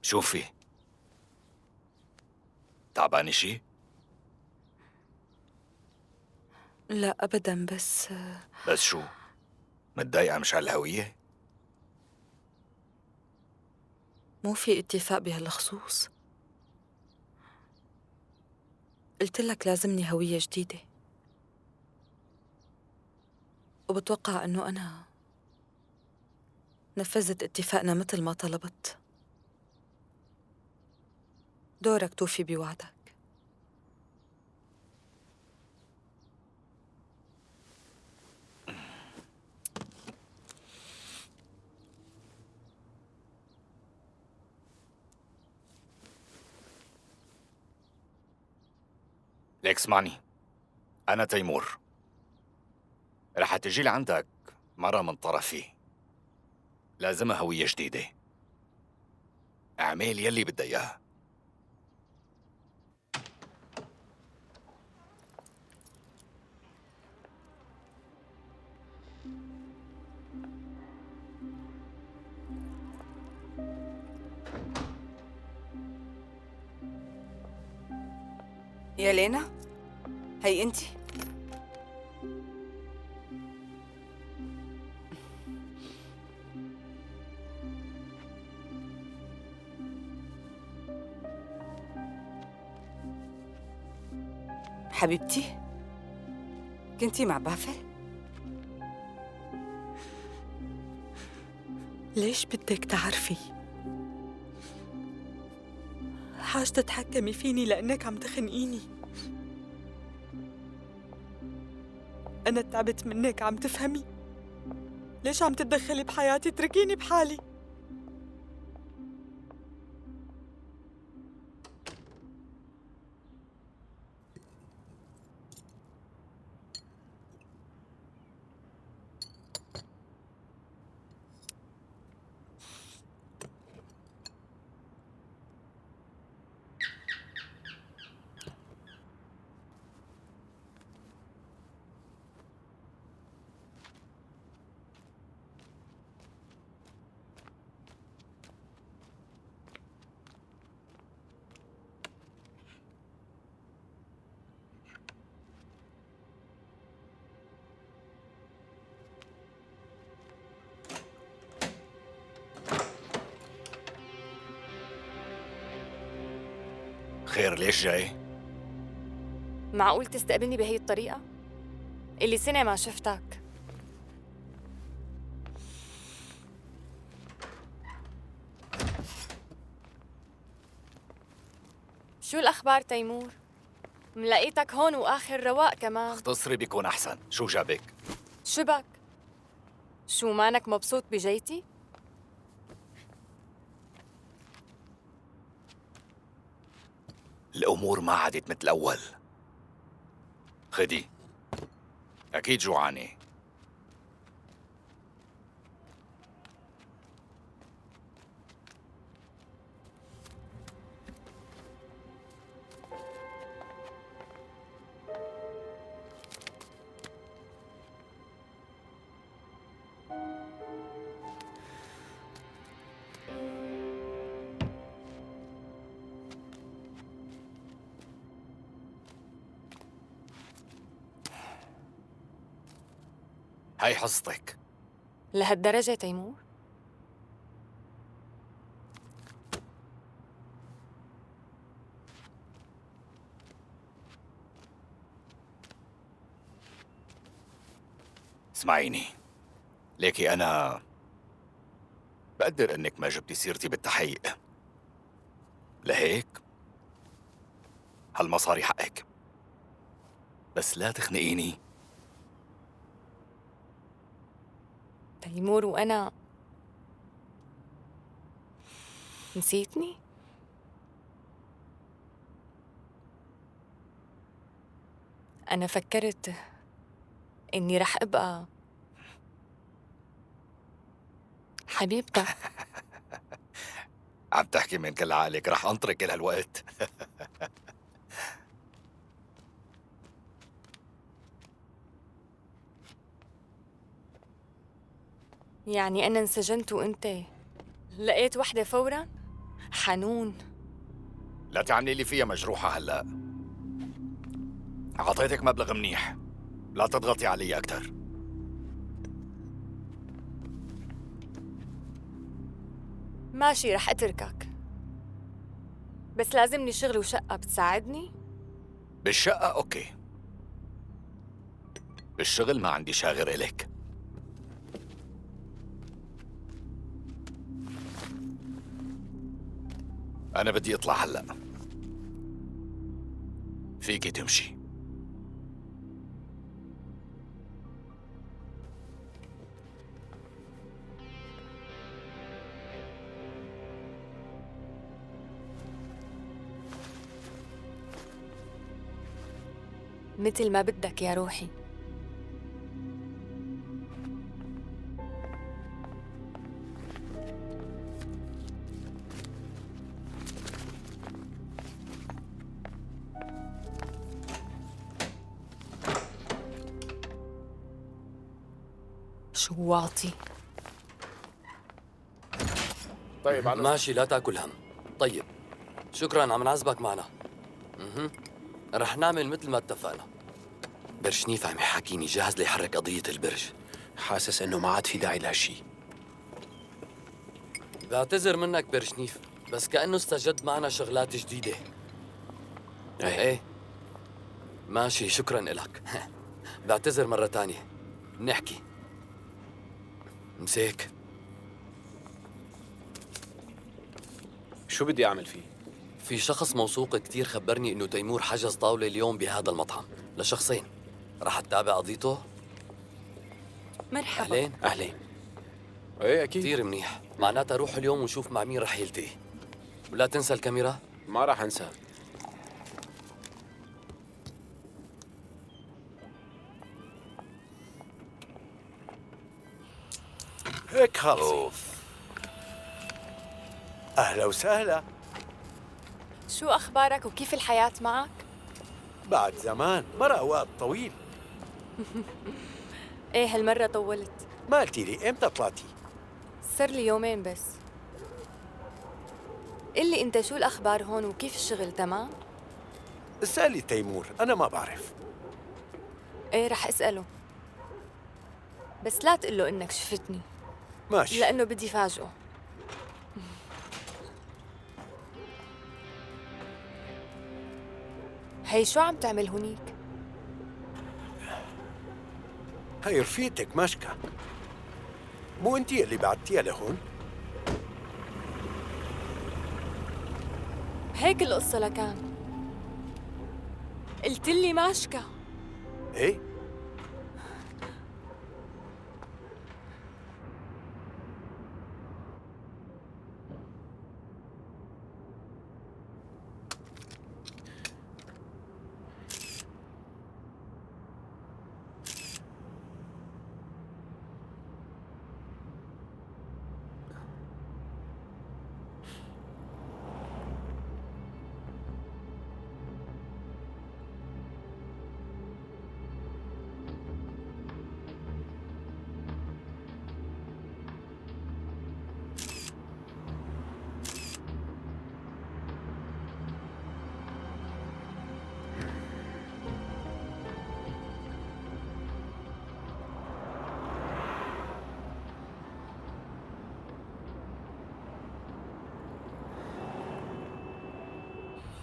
شوفي، تعبانة شي؟ لا أبداً، بس شو؟ متضايقة مشان الهوية؟ مو في اتفاق بهالخصوص. قلت لك لازمني هوية جديدة، وبتوقع إنه أنا نفذت اتفاقنا مثل ما طلبت. دورك توفي بوعدك. ليك اسمعني، أنا تيمور. رح تجي لعندك مرة من طرفي، لازمها هوية جديدة. اعمل يلي بدها إياه. يا لينا، هي انتي؟ حبيبتي، كنتي مع بافل؟ ليش بدك تعرفي؟ حاج تتحكمي فيني لأنك عم تخنقيني. أنا تعبت منك، عم تفهمي؟ ليش عم تتدخلي بحياتي؟ اتركيني بحالي. خير، ليش جاي؟ معقول تستقبلني بهي الطريقة؟ اللي سنة ما شفتك. شو الأخبار تيمور؟ ملاقيتك هون وآخر رواق كمان. اختصري بيكون أحسن. شو جابك؟ شو بك؟ شو مانك مبسوط بجيتي؟ الأمور ما عادت مثل الأول. خدي، أكيد جوعانة. هاي حصتك. لهالدرجة تيمور؟ اسمعيني، ليكي أنا بقدر إنك ما جبتي سيرتي بالتحقيق، لهيك هالمصاري حقك، بس لا تخنقيني. تيمور وأنا نسيتني؟ أنا فكرت إني رح أبقى حبيبتك. عم تحكي من كل عقلك، رح أنطرك كل هالوقت. يعني أنا انسجنت وأنت لقيت وحدة فوراً؟ حنون. لا تعملي لي فيها مجروحة هلأ. أعطيتك مبلغ منيح، لا تضغطي علي أكثر. ماشي رح أتركك، بس لازمني شغل وشقة، بتساعدني؟ بالشقة أوكي، بالشغل ما عندي شاغر إلك. أنا بدي أطلع هلأ، فيكي تمشي. مثل ما بدك يا روحي. شو واطي. طيب على ماشي، لا تاكل هم. طيب شكرا، عم نعزبك معنا. رح نعمل مثل ما اتفقنا. برشنيف عم يحاكيني جاهز ليحرك قضية البرج. حاسس انه ما عاد في داعي لهالشي. بعتذر منك برشنيف، بس كأنه استجد معنا شغلات جديدة. ايه ماشي، شكرا إلك. بعتذر مرة تانية، نحكي. مسيك. شو بدي اعمل فيه؟ في شخص موثوق كتير خبرني إنه تيمور حجز طاولة اليوم بهذا المطعم لشخصين. رح تتابع قضيته؟ مرحبا. أهلين. اهلين. ايه اكيد. كتير منيح، معناتها روح اليوم ونشوف مع مين رح يلتقي. ولا تنسى الكاميرا. ما راح انسى. هيك خلصي. أهلا وسهلا. شو أخبارك وكيف الحياة معك؟ بعد زمان مرق وقت طويل. إيه هالمرة طولت. ما قلتي لي إمتى طلعتي؟ صار لي يومين بس. قلي أنت شو الأخبار هون وكيف الشغل، تمام؟ اسألي تيمور، أنا ما بعرف. إيه رح أسأله، بس لا تقله إنك شفتني ماشي. لأنه بدي فاجئه. هي شو عم تعمل هونيك؟ هاي رفيقتك مشكا، مو أنتي اللي بعتيها لهون؟ هيك القصة لكان. قلت لي ماشكا. إيه؟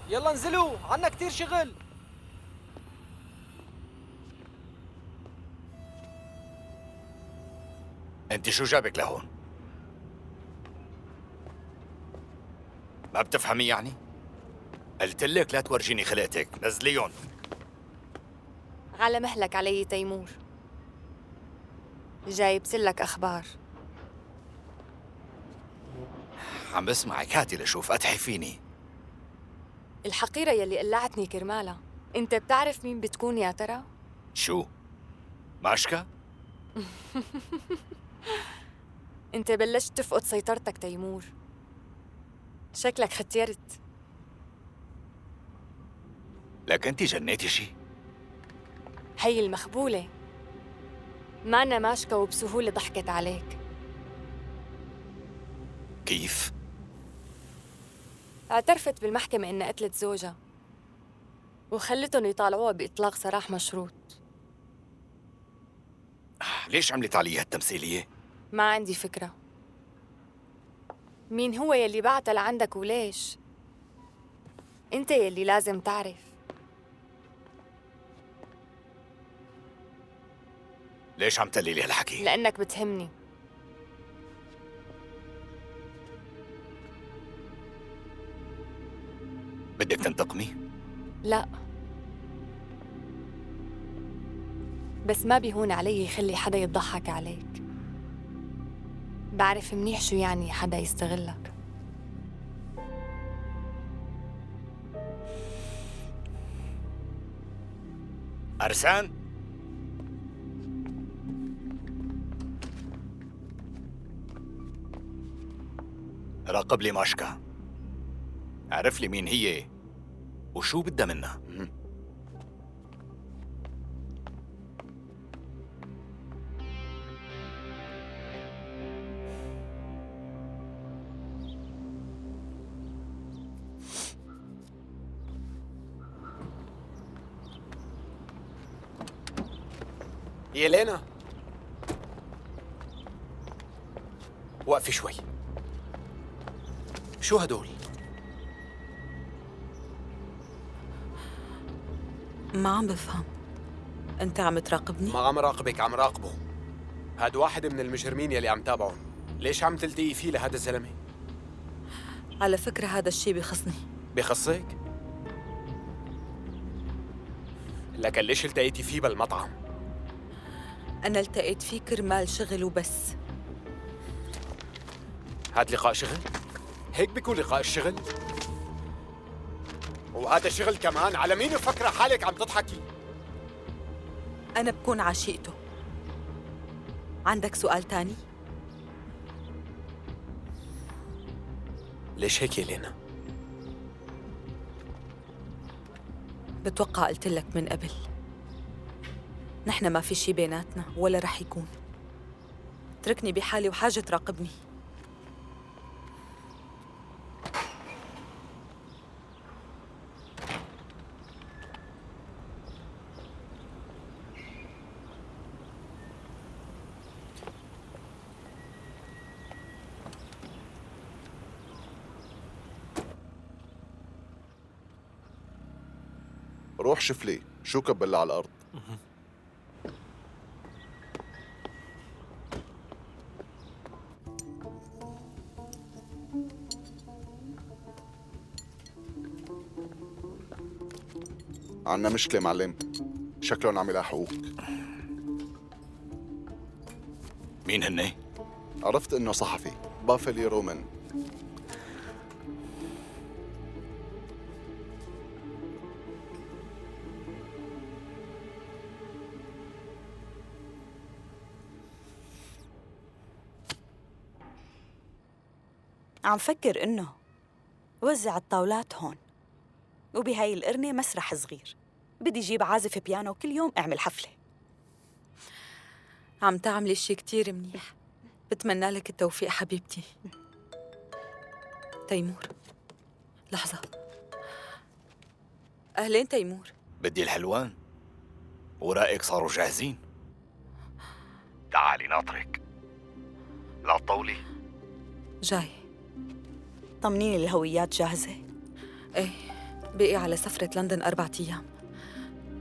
يلا انزلوا، عنا كتير شغل. أنت شو جابك لهون؟ ما بتفهمي يعني؟ قلت لك لا تورجيني خلقتك، نزليهم. على مهلك علي تيمور، جاي بسلك أخبار. عم بسمعك، هاتي لشوف، أتحي فيني. الحقيرة يلي قلعتني كرمالها، أنت بتعرف مين بتكون يا ترى؟ شو؟ ماشكا؟ أنت بلشت تفقد سيطرتك تيمور، شكلك ختيرت. لك أنت جنيتي شي؟ هي المخبولة معنا ماشكا وبسهولة ضحكت عليك. كيف؟ اعترفت بالمحكمة إنها قتلت زوجها وخلتهم يطالعوها بإطلاق سراح مشروط. ليش عملت علي هالتمثيلية؟ ما عندي فكرة مين هو يلي بعتها لعندك وليش. انت يلي لازم تعرف. ليش عم تقلي لي هالحكي؟ لأنك بتهمني. بدك تنتقمي؟ لا، بس ما بيهون علي يخلي حدا يضحك عليك. بعرف منيح شو يعني حدا يستغلك. أرسان؟ راقب لي ماشكا، اعرف لي مين هي وشو بدها منا. يلينا وقفي شوي. شو هدول؟ ما عم بفهم. أنت عم تراقبني؟ ما عم راقبك، عم راقبه. هاد واحد من المجرمين يلي عم تابعهم. ليش عم تلتقي فيه لهذا الزلمه؟ على فكرة هذا الشيء بخصني. بخصك؟ لكن ليش التقيتي فيه بالمطعم؟ أنا التقيت فيه كرمال شغل وبس. هاد لقاء شغل؟ هيك بيكون لقاء الشغل؟ وهذا شغل كمان؟ على مين مفكرة حالك عم تضحكي؟ أنا بكون عشيقته. عندك سؤال تاني؟ ليش هيك يا لينا؟ بتوقع قلت لك من قبل. نحن ما في شي بيناتنا ولا رح يكون. اتركني بحالي وحاجة تراقبني. روح شوف لي شو كبل على الأرض. عنا مشكلة معلم، شكلهم عم يلاحقوك. مين هني؟ عرفت إنه صحفي، بافلي رومان. عم فكر إنه وزع الطاولات هون، وبهاي القرنة مسرح صغير. بدي جيب عازف بيانو كل يوم أعمل حفلة. عم تعملي شي كتير منيح. بتمنى لك التوفيق حبيبتي. تيمور، لحظة. أهلين تيمور. بدي الحلوان ورائك صاروا جاهزين. تعالي ناطرك. لا تطولي. جاي. طمنيني الهويات جاهزة؟ ايه، بقي على سفرة لندن 4 أيام.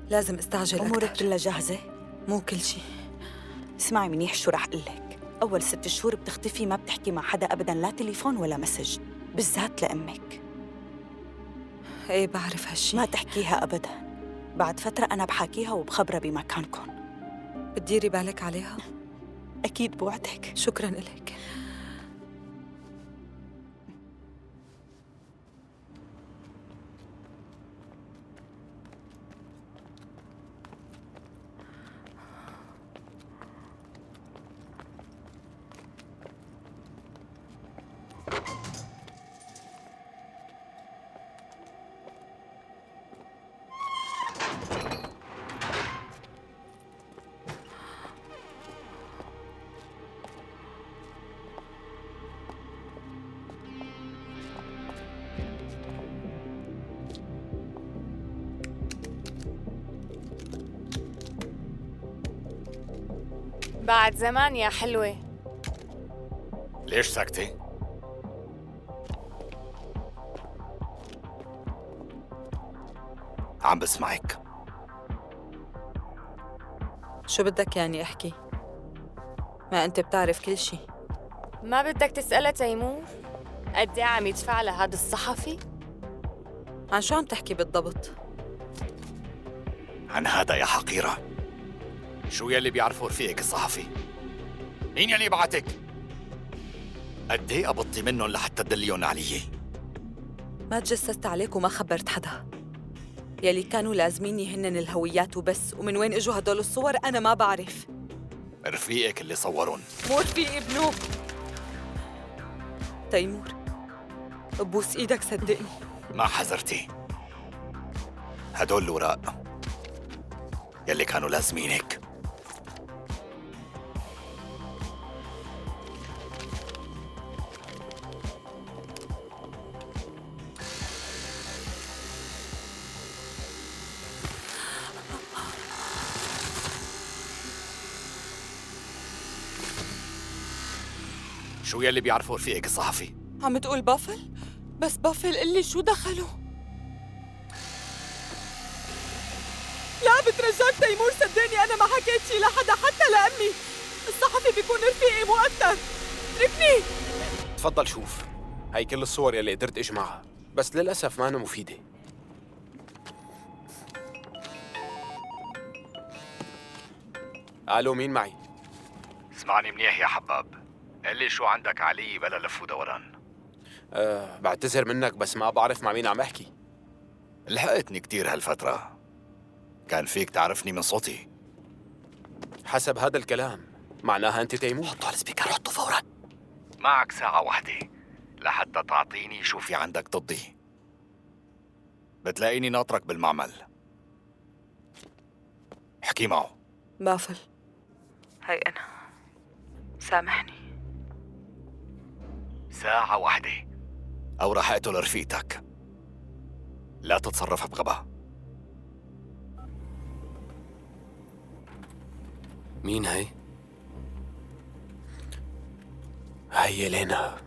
لازم استعجل أمورك أكتر. كلها جاهزة؟ مو كل شي. اسمعي منيح شو رح قلك. أول 6 شهور بتختفي، ما بتحكي مع حدا أبداً، لا تليفون ولا مسج، بالذات لأمك. ايه بعرف هالشي. ما تحكيها أبداً. بعد فترة أنا بحاكيها وبخبرها بمكانكم. بتديري بالك عليها؟ أكيد بوعدك. شكراً إلك. بعد زمان يا حلوة. ليش ساكتة؟ عم بسمعك. شو بدك يعني احكي؟ ما انت بتعرف كل شي. ما بدك تسألها تيمور؟ قد ايه عم يدفع لهذا الصحفي؟ عن شو عم تحكي بالضبط؟ عن هذا يا حقيرة. شو يلي بيعرفوا رفيقك الصحفي؟ مين يلي بعتك؟ قد ايه قبضتي منهم لحتى تدليهم علي؟ ما تجسست عليك وما خبرت حدا. يلي كانوا لازميني هنن الهويات وبس، ومن وين اجوا هدول الصور أنا ما بعرف. رفيقك اللي صورون. مو رفيقي ابنه. تيمور ببوس ايدك صدقني. ما حذرتي. هدول الوراق يلي كانوا لازمينك. شو يلي بيعرفوا رفيقك الصحفي؟ عم تقول بافل؟ بس بافل قلي شو دخله؟ لا بترجاك تيمور صدقني أنا ما حكيت شي لحدا حتى لأمي. الصحفي بيكون رفيقي مو أكتر. اتركني. تفضل شوف، هاي كل الصور يلي قدرت اجمعها، بس للأسف ما أنا مفيدة. الو، مين معي؟ اسمعني منيح يا حباب. قل لي شو عندك علي بلا لف ودوران. بعتذر منك بس ما بعرف مع مين عم احكي. لحقتني كتير هالفترة. كان فيك تعرفني من صوتي. حسب هذا الكلام معناها أنت تيمور. حطوا على السبيكر، حطوا فورا. معك ساعة واحدة لحتى تعطيني شو في عندك ضدي. بتلاقيني ناطرك بالمعمل. احكي معه. بافل هي أنا، سامحني. ساعة واحدة أو راح أقتل رفيقتك. لا تتصرف بغباء. مين هي؟ هي لينا.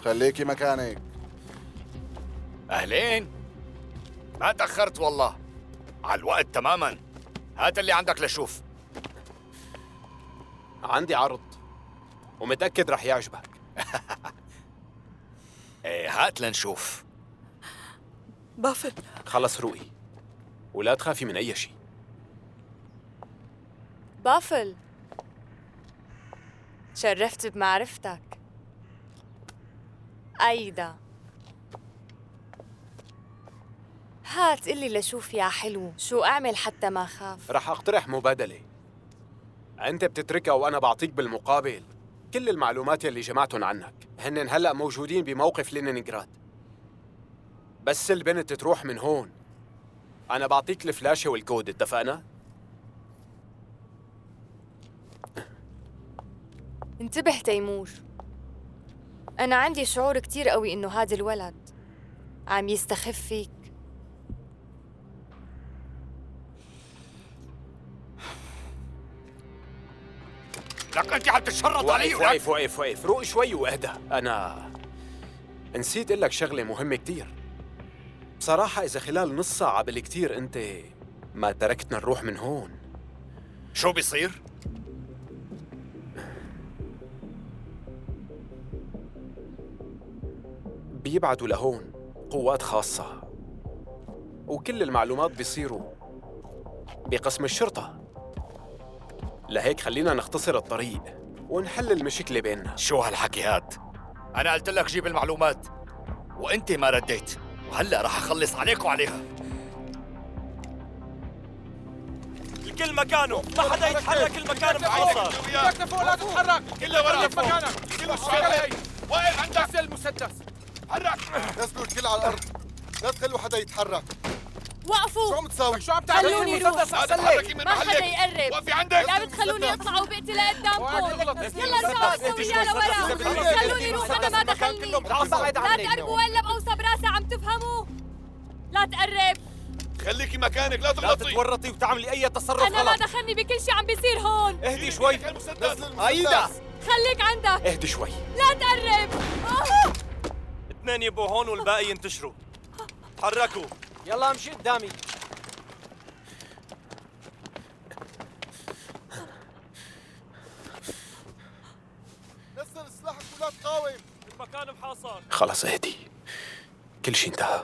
خليكي مكانك. أهلين. ما تأخرت والله، على الوقت تماما. هات اللي عندك لشوف. عندي عرض ومتأكد رح يعجبك. ايه هات لنشوف. بافل خلص روقي ولا تخافي من أي شيء. بافل تشرفت بمعرفتك. أيدا هات قلي لشوف يا حلو شو أعمل حتى ما خاف. رح أقترح مبادلة. أنت بتتركها وأنا بعطيك بالمقابل كل المعلومات يلي جمعتهم عنك. هن هلأ موجودين بموقف لينينغراد. بس البنت تروح من هون أنا بعطيك الفلاشة والكود. اتفقنا؟ انتبه تيمور، أنا عندي شعور كتير قوي إنه هذا الولد عم يستخف فيك. لك أنت عم تتشرط علي. وقف روق شوي واهدى. أنا نسيت أقول لك شغلة مهمة كتير. بصراحة إذا خلال نص ساعة بالكتير أنت ما تركتنا نروح من هون، شو بيصير؟ بيبعتوا لهون قوات خاصة وكل المعلومات بيصيروا بقسم الشرطة. لهيك خلينا نختصر الطريق ونحل المشكلة بيننا. شو هالحكي هاد؟ أنا قلت لك جيب المعلومات وأنت ما رديت، وهلأ راح أخلص عليك وعليها. الكل مكانه، ما حدا يتحرك، المكان محاصر. اياك فوق لا تتحرك. كله ورا في مكانك. كله شوي. وين عندك؟ المسدس. حرك. نزلوا الكل على الأرض. لا تخلوا حدا يتحرك. وقفوا. شو عم تساوي؟ شو عم تعمل؟ خلوني روح. تحركي من ما حدا محلك. يقرب. وقفي عندك. لا بتخلوني اطلع وبقتي لقدامكم. يلا ارجعوا السوية لورا. خلوني روح، انا ما دخلني. لا تقربوا ولا بقوصة براسي، عم تفهموا؟ لا تقرب. خليكي مكانك، لا لا تغلطي. تتورطي وتعملي اي تصرف انا ما غلط. دخلني بكل شيء عم بيصير هون. اهدي شوي. عايدة خليك عندك. اهدي شوي. لا تقرب. اثنين يبقوا هون والباقي ينتشروا. تحركوا. يلا امشي قدامي. نزل سلاحك ولا تقاوم. المكان محاصر. خلص اهدي، كل شيء انتهى.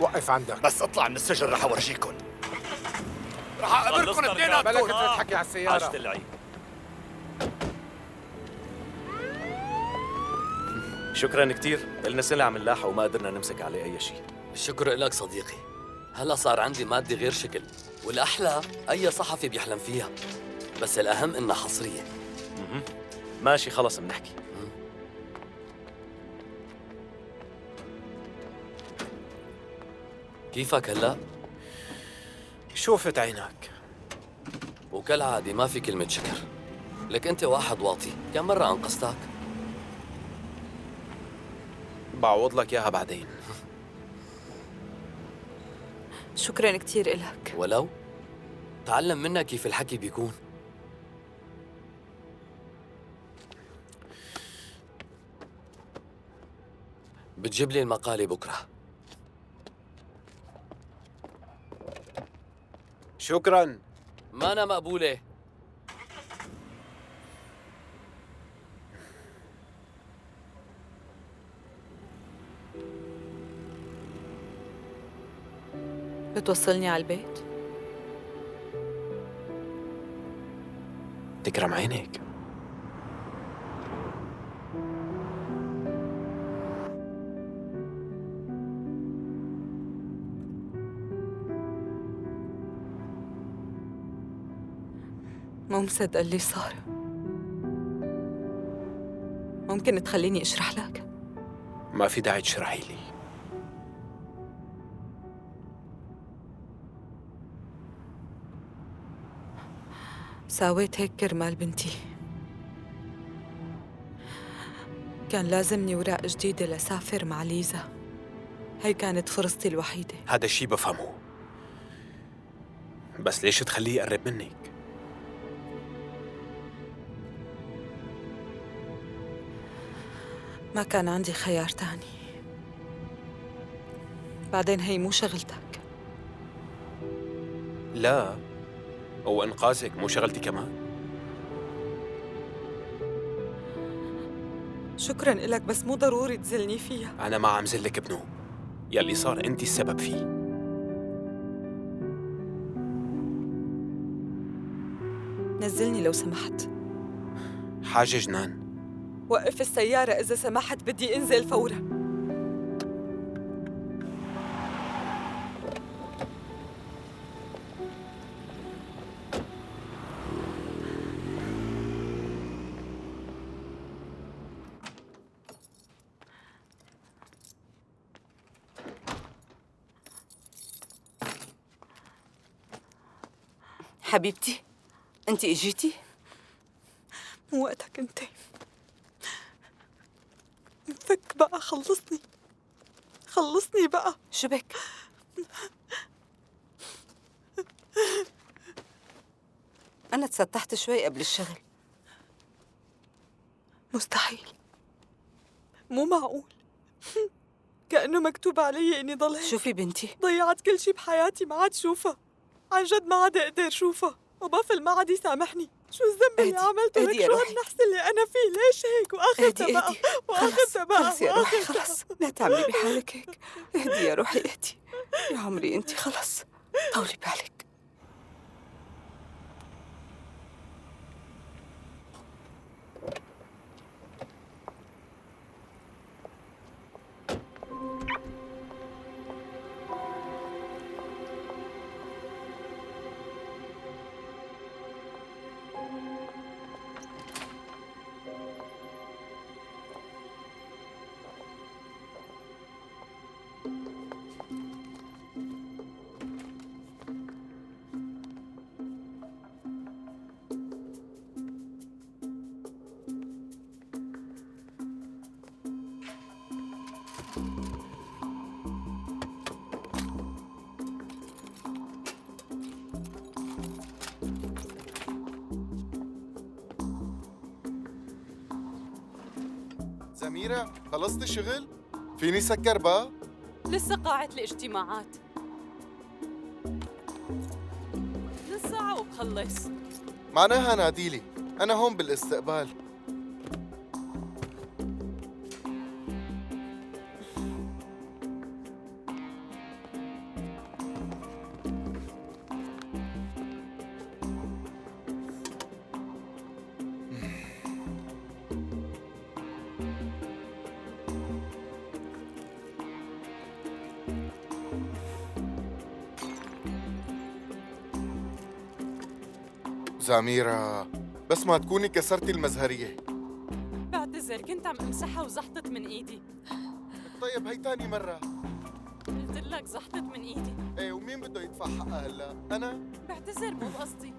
وقف عندك. بس اطلع من السجن رح اورجيكم. رح اقبركم اثنيناتكم. بلك تحكي على السيارة. حاجة العيب. شكرا كثير، لنا سلعة ملاحة وما قدرنا نمسك عليه أي شيء. الشكر لك صديقي. هلا صار عندي مادة غير شكل، والأحلى أي صحفي بيحلم فيها، بس الأهم إنها حصرية. ماشي خلص بنحكي. كيفك هلا؟ شوفت عينك. وكالعادة ما في كلمة شكر. لك أنت واحد واطي، كم مرة أنقذتك؟ بعوض لك اياها بعدين. شكراً كتير إلك. ولو تعلم منا كيف الحكي بيكون. بتجيب لي المقالة بكرة. شكرا. ما أنا مقبولة. بتوصلني على البيت؟ تكرم عينك. مو مصدق اللي صار. ممكن تخليني اشرح لك؟ ما في داعي تشرحي لي. ساويت هيك كرمال بنتي. كان لازمني وراق جديدة لسافر مع ليزا. هي كانت فرصتي الوحيدة. هذا الشيء بفهمه، بس ليش تخليه يقرب منك؟ ما كان عندي خيار تاني. بعدين هي مو شغلتك. لا، وإنقاذك مو شغلتي كمان. شكراً إلك، بس مو ضروري تزلني فيها. أنا ما عم زلك بنوب، يلي صار أنت السبب فيه. نزلني لو سمحت. حاجة جنان. وقف السيارة إذا سمحت، بدي أنزل فوراً. حبيبتي، أنت إجيتي؟ مو وقتك أنت. فك بقى، خلصني بقى. شو بك؟ أنا تسطحت شوي قبل الشغل. مستحيل، مو معقول. كأنه مكتوب علي إني ضل هيك. شوفي بنتي، ضيعت كل شي بحياتي، ما عاد شوفها. عن جد ما عاد أقدر شوفها، وبافل ما عاد يسامحني. شو الذنب اللي عملته لك؟ شو هالنحس اللي أنا فيه؟ ليش هيك؟ وآخرتها بقى، وآخرتها بقى. خلص يا روحي، خلص، لا تعملي بحالك هيك. اهدي يا روحي، اهدي يا عمري، أنت خلص طولي بالك. زميرة خلصتي شغل؟ فيني سكر بقى؟ لسه قاعة الاجتماعات. نص ساعة وبخلص. معناها ناديلي، أنا هون بالاستقبال. زميرة بس ما تكوني كسرتي المزهرية. بعتذر، كنت عم امسحها وزحطت من ايدي. طيب هي تاني مرة. قلت لك زحطت من ايدي. ايه ومين بده يدفع حقها هلا؟ أنا؟ بعتذر، مو قصدي.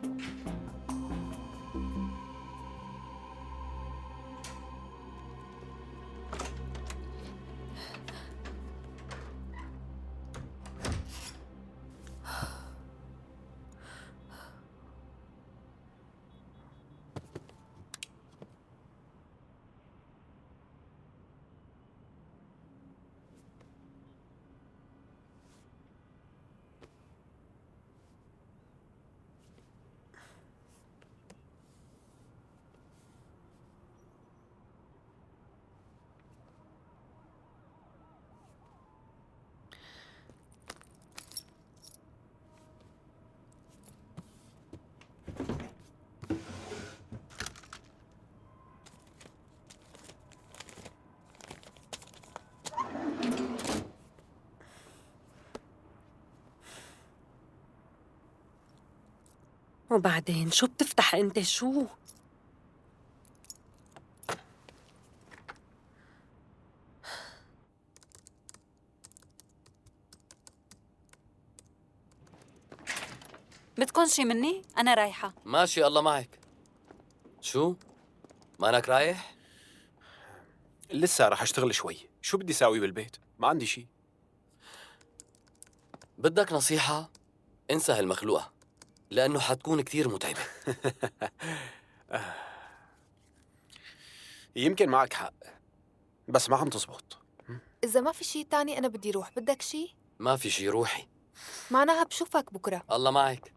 وبعدين شو بتفتح انت شو؟ بدكن شي مني؟ أنا رايحة. ماشي الله معك. شو؟ مانك رايح؟ لسه رح اشتغل شوي. شو بدي ساوي بالبيت؟ ما عندي شي. بدك نصيحة؟ انسى هالمخلوقة لأنه حتكون كتير متعبة. يمكن معك حق بس ما عم تزبط. إذا ما في شي تاني أنا بدي روح. بدك شي؟ ما في شي، روحي. معناها بشوفك بكرة. الله معك.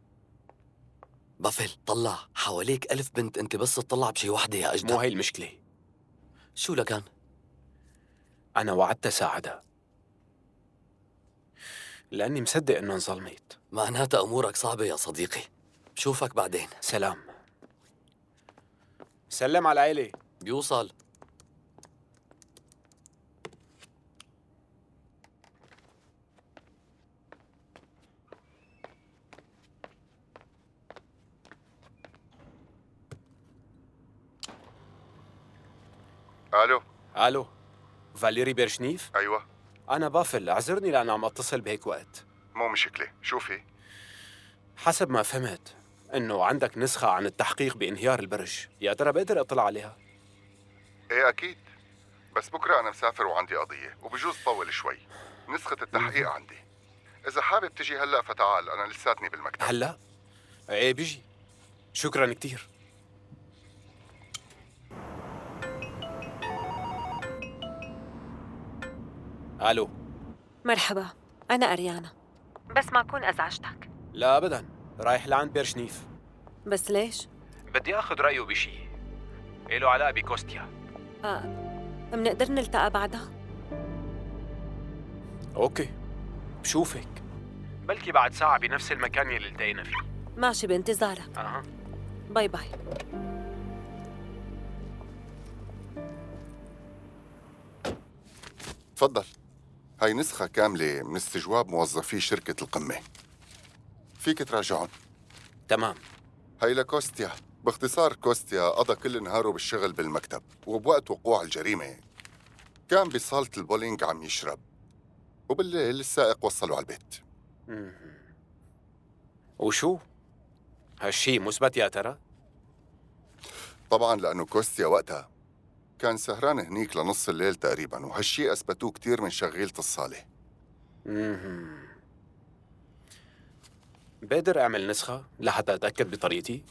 بافل طلع حواليك 1000 بنت، انت بس تطلع بشي وحدة يا أجدع. مو هي المشكلة. شو لكان؟ أنا وعدت ساعدها لأني مصدق إنه انظلمت. معناتها أمورك صعبة يا صديقي. بشوفك بعدين. سلام. سلم على العيلة. بيوصل. ألو. ألو، فاليري بيرشنيف؟ أيوة. أنا بافل، اعذرني لأن عم أتصل بهيك وقت. مو مشكلة، شو في؟ حسب ما فهمت إنه عندك نسخة عن التحقيق بانهيار البرج، يا ترى بقدر أطلع عليها؟ إيه أكيد، بس بكرة أنا مسافر وعندي قضية وبجوز طول شوي. نسخة التحقيق عندي، إذا حابب تجي هلأ فتعال، أنا لساتني بالمكتب. هلأ؟ إيه بيجي. شكراً كتير. ألو. مرحبا، أنا أريانا. بس ما أكون أزعجتك. لا أبداً، رايح لعند بيرشنيف. بس ليش؟ بدي أخذ رأيه بشي إله علاقة بكوستيا. منقدر نلتقى بعدها؟ أوكي، بشوفك بلكي بعد ساعة بنفس المكان يلي التقينا فيه. ماشي، بانتظارك. باي باي. تفضل، هاي نسخة كاملة من استجواب موظفي شركة القمة، فيك تراجعهم. تمام. هاي لكوستيا. باختصار كوستيا قضى كل نهاره بالشغل بالمكتب، وبوقت وقوع الجريمة كان بصالة البولينج عم يشرب، وبالليل السائق وصله على البيت. وشو؟ هالشي مثبت يا ترى؟ طبعاً لأنه كوستيا وقتها كان سهران هنيك لنص الليل تقريباً، وهالشي أثبتوه كتير من شغيلة الصالة. بقدر أعمل نسخة لحتى أتأكد بطريقتي؟